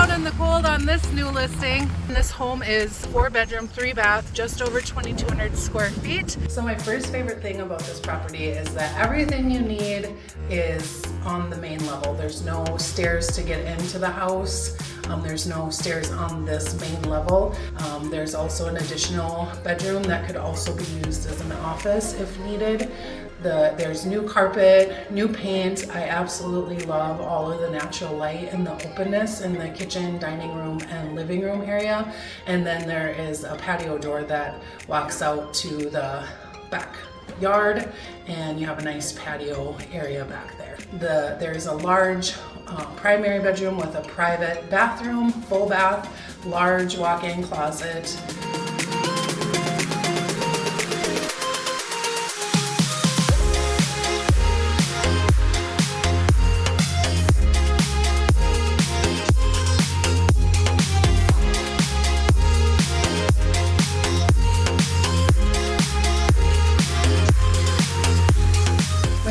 out in the cold on this new listing. This home is 4-bedroom, 3-bath, just over 2,200 square feet. So my first favorite thing about this property is that everything you need is on the main level. There's no stairs to get into the house. There's no stairs on this main level. There's also an additional bedroom that could also be used as an office if needed. There's new carpet, new paint. I absolutely love all of the natural light and the openness in the kitchen, dining room, and living room area. And then there is a patio door that walks out to the backyard, and you have a nice patio area back there. There's a large primary bedroom with a private bathroom, full bath, large walk-in closet.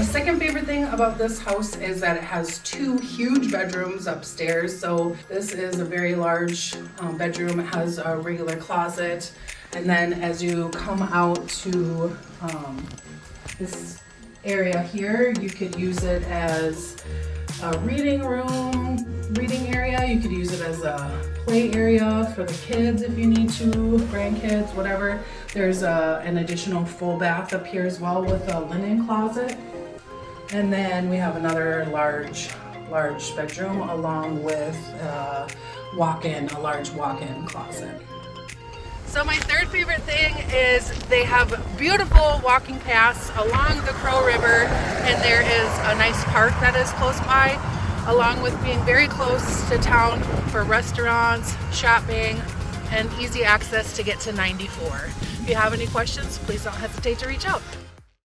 Second favorite thing about this house is that it has 2 huge bedrooms upstairs. So this is a very large bedroom. It has a regular closet, and then as you come out to this area here, you could use it as a reading area. You could use it as a play area for the kids if you need to, grandkids, whatever. There's an additional full bath up here as well with a linen closet. And then we have another large bedroom along with a large walk-in closet. So my third favorite thing is they have beautiful walking paths along the Crow River, and there is a nice park that is close by, along with being very close to town for restaurants, shopping, and easy access to get to 94. If you have any questions, please don't hesitate to reach out.